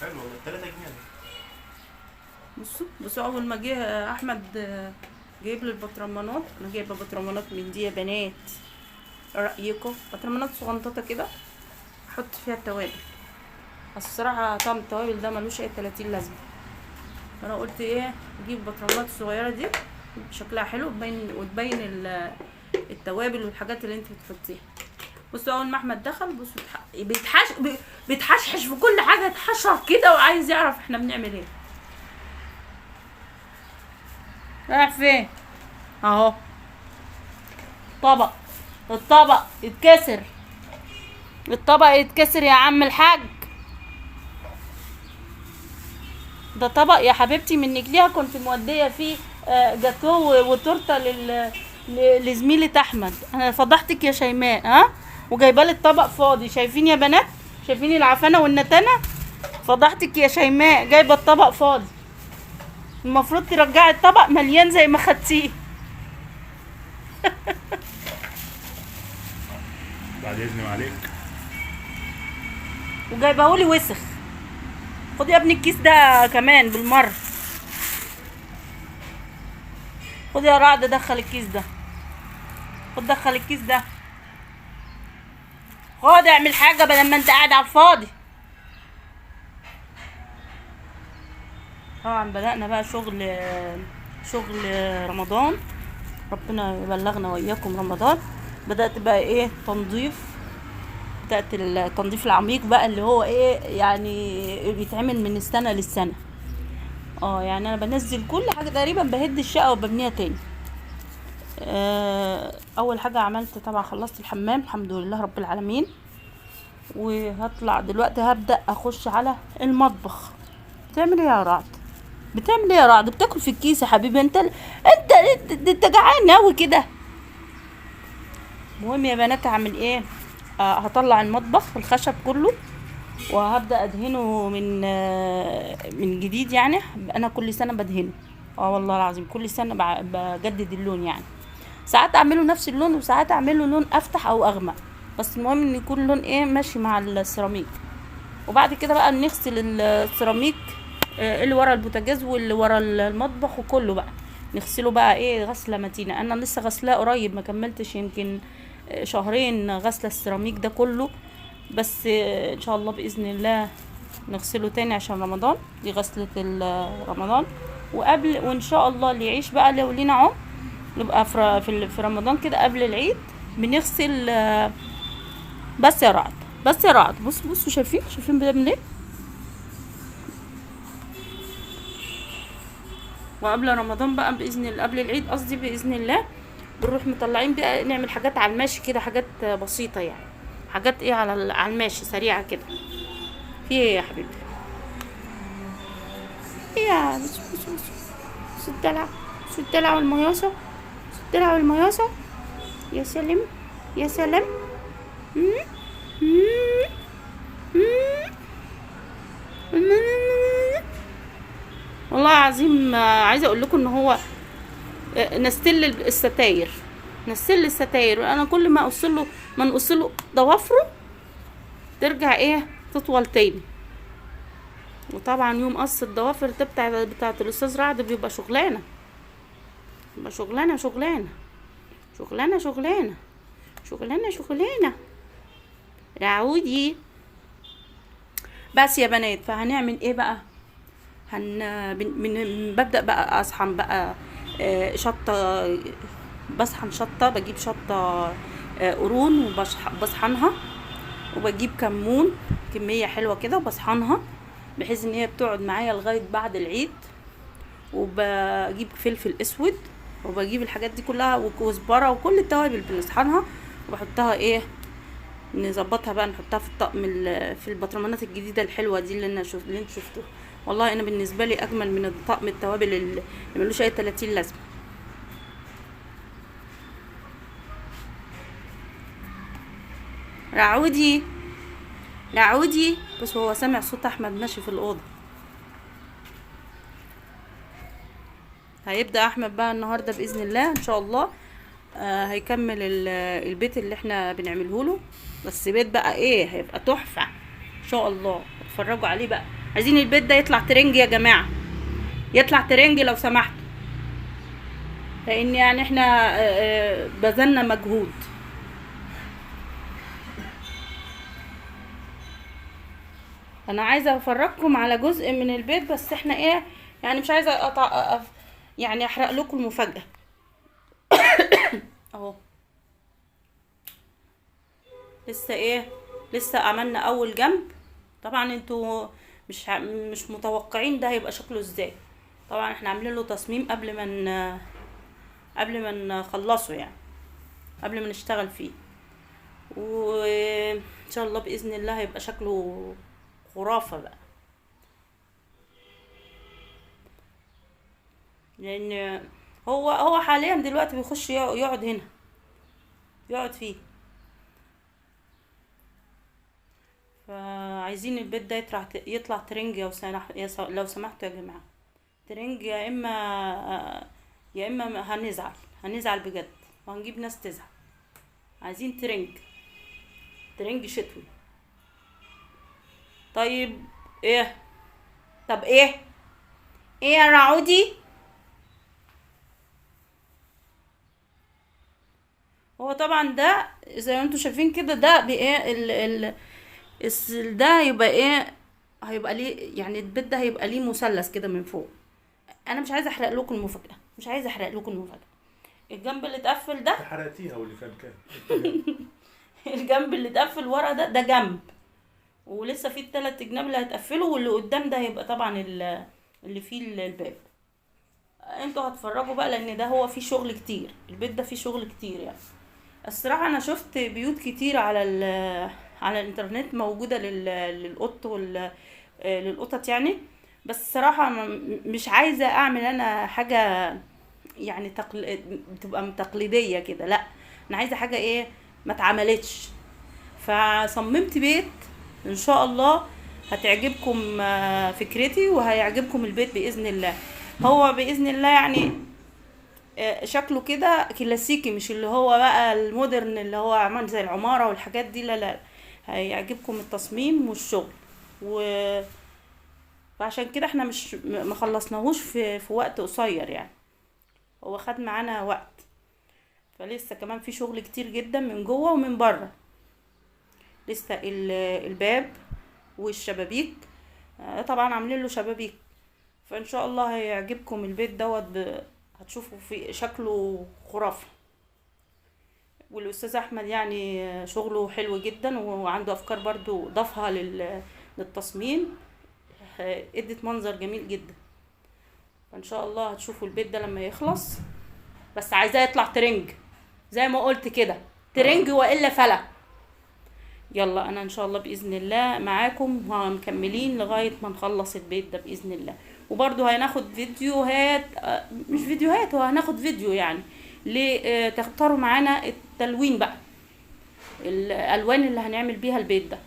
حلو والله 3 جنيه. بصوا اول ما جه احمد جايب لي البطرمانات. انا جايبه بطرمانات من دي يا بنات، رايكم بطرمانات صغنططه كده احط فيها التوابل. بس الصراحه طعم التوابل ده ملوش اي 30 لازمه. انا قلت ايه اجيب البطرمانات الصغيره دي شكلها حلو وتبين التوابل والحاجات اللي انت بتحطيها. بصوا اول ما احمد دخل بصوا بيتحشحش في كل حاجه، اتحشر كده وعايز يعرف احنا بنعمل ايه. رايح فين؟ اهو الطبق يتكسر، الطبق يتكسر يا عم الحاج. ده طبق يا حبيبتي من نجليها كنت موديه فيه جاتوه وتورته لزميلة احمد. انا فضحتك يا شيماء ها، وجايبالي الطبق فاضي. شايفين يا بنات؟ شايفين العفانه والنتانه؟ فضحتك يا شيماء، جايبه الطبق فاضي. المفروض ترجعي الطبق مليان زي ما خدتيه. بعد اذن عليك. وجايبهولي وسخ. خد يا ابني الكيس ده كمان بالمره. خد يا رعد دخل الكيس ده، خد دخل الكيس ده، خد اعمل حاجه بدل ما انت قاعد على الفاضي. طبعا بدأنا بقى شغل رمضان، ربنا يبلغنا واياكم رمضان. بدأت بقى ايه بدأت التنظيف العميق بقى اللي هو ايه يعني بيتعمل من السنة للسنة. يعني انا بنزل كل حاجة تقريبا، بهد الشقة وببنيها تاني. اول حاجة عملت طبعا خلصت الحمام الحمد لله رب العالمين، وهطلع دلوقتي هبدأ اخش على المطبخ. بتعمل ايه يا رعد؟ بتعمل ايه يا رعد؟ بتاكل في الكيس يا حبيبي؟ انت جعان اوي كده. المهم يا بنات اعمل ايه، هطلع المطبخ الخشب كله وهبدا ادهنه من جديد. يعني انا كل سنه بدهنه، والله العظيم كل سنه بجدد اللون. يعني ساعات اعمله نفس اللون وساعات اعمله لون افتح او اغمق، بس المهم ان يكون اللون ايه ماشي مع السيراميك. وبعد كده بقى نغسل السيراميك اللي ورا البوتاجاز واللي ورا المطبخ وكله بقى نغسله بقى ايه غسله متينه. انا لسه غسلاه قريب ما كملتش يمكن شهرين غسله السيراميك ده كله. بس ان شاء الله باذن الله نغسله تاني عشان رمضان، دي غسله رمضان. وان شاء الله اللي يعيش بقى لو لينا عمر نبقى في رمضان كده قبل العيد بنغسل. بس يا رعد بصوا شايفين بنعمل ايه. وقبل رمضان بقى باذن الله، قبل العيد قصدي باذن الله، بنروح مطلعين بقى نعمل حاجات على الماشي كده، حاجات بسيطه يعني، حاجات ايه على الماشي سريعه كده. في ايه يا حبيبي؟ يا بص الدلع والمياسه، الدلع والمياسه. يا سلام يا سلام. والله العظيم عايزه اقول لكم ان هو نستل الستاير. انا كل ما نقصله ضوافره ترجع ايه تطول تاني. وطبعا يوم قص الضوافر ده بتاعت الاستاذ رعد بيبقى شغلانه، شغلانه رعودي. بس يا بنات فهنعمل ايه بقى؟ ببدأ بقى اصحن بقى شطة. بصحن شطة، بجيب شطة قرون وبصحنها، وبجيب كمون كمية حلوة كده وبصحنها بحيث ان هي بتقعد معايا لغاية بعد العيد. وبجيب فلفل اسود وبجيب الحاجات دي كلها وكزبرة وكل التوابل بنصحنها وبحطها ايه نظبطها بقى نحطها في الطقم في البطرمانات الجديدة الحلوة دي اللي انتوا شفتوها. والله انا بالنسبة لي اجمل من الطقم التوابل اللي ملوش اي 30 لازمة. رعودي بس هو سامع صوت احمد ماشي في الاوضه. هيبدا احمد بقى النهارده باذن الله ان شاء الله هيكمل البيت اللي احنا بنعمله له. بس بيت بقى ايه هيبقى تحفه ان شاء الله، اتفرجوا عليه بقى عايزين البيت ده يطلع ترنج يا جماعه، يطلع ترنج لو سمحتوا، لان يعني احنا بذلنا مجهود. انا عايزه افرجكم على جزء من البيت، بس احنا ايه يعني مش عايزه يعني احرق لكم المفاجاه. اهو لسه ايه، لسه عملنا اول جنب. طبعا انتوا مش متوقعين ده هيبقى شكله ازاي. طبعا احنا عاملين له تصميم قبل ما نخلصه يعني، قبل ما نشتغل فيه، وان شاء الله باذن الله هيبقى شكله خرافه بقى. لان هو حاليا دلوقتي بيخش يقعد هنا، يقعد فيه. فعايزين البيت ده يطلع ترنج لو سمحتوا يا جماعه، ترنج، يا اما هنزعل بجد، وهنجيب ناس تزعل. عايزين ترنج شتوي. طيب ايه، طب ايه يا رعودي؟ هو طبعا ده زي ما انتوا شايفين كده، ده بايه ده يبقى ايه، هيبقى ليه يعني البيت ده هيبقى ليه مثلث كده من فوق. انا مش عايزه احرق لكم المفاجاه، الجنب اللي اتقفل ده حرقتيها واللي كان الجنب اللي اتقفل ورا ده جنب، ولسه في الثلاث جناب اللي هتقفلوا، واللي قدام ده هيبقى طبعا اللي فيه الباب. انتوا هتفرجوا بقى، لان ده هو فيه شغل كتير، البيت ده فيه شغل كتير يعني. الصراحه انا شفت بيوت كتير على الانترنت موجوده للقطط يعني، بس الصراحه مش عايزه اعمل انا حاجه يعني تبقى تقليديه كده، لا انا عايزه حاجه ايه ما اتعملتش. فصممت بيت ان شاء الله هتعجبكم فكرتي، وهيعجبكم البيت باذن الله. هو باذن الله يعني شكله كده كلاسيكي، مش اللي هو بقى المودرن اللي هو عمل زي العمارة والحاجات دي، لا لا، هيعجبكم التصميم والشغل فعشان كده احنا مش ما خلصناهوش في وقت قصير يعني، هو خد معانا وقت. فلسه كمان في شغل كتير جدا من جوه ومن بره، لسه الباب والشبابيك، طبعا عاملين له شبابيك. فان شاء الله هيعجبكم البيت دوت، هتشوفوا في شكله خرافي. والاستاذ احمد يعني شغله حلو جدا، وعنده افكار برضو ضافها للتصميم، ادت منظر جميل جدا. فان شاء الله هتشوفوا البيت ده لما يخلص، بس عايزاه يطلع ترنج زي ما قلت كده، ترنج والا فلا. يلا انا ان شاء الله باذن الله معاكم ومكملين لغايه ما نخلص البيت ده باذن الله. وبرضو هناخد فيديوهات، مش فيديوهات، هو هناخد فيديو يعني تختاروا معانا التلوين بقى، الالوان اللي هنعمل بيها البيت ده.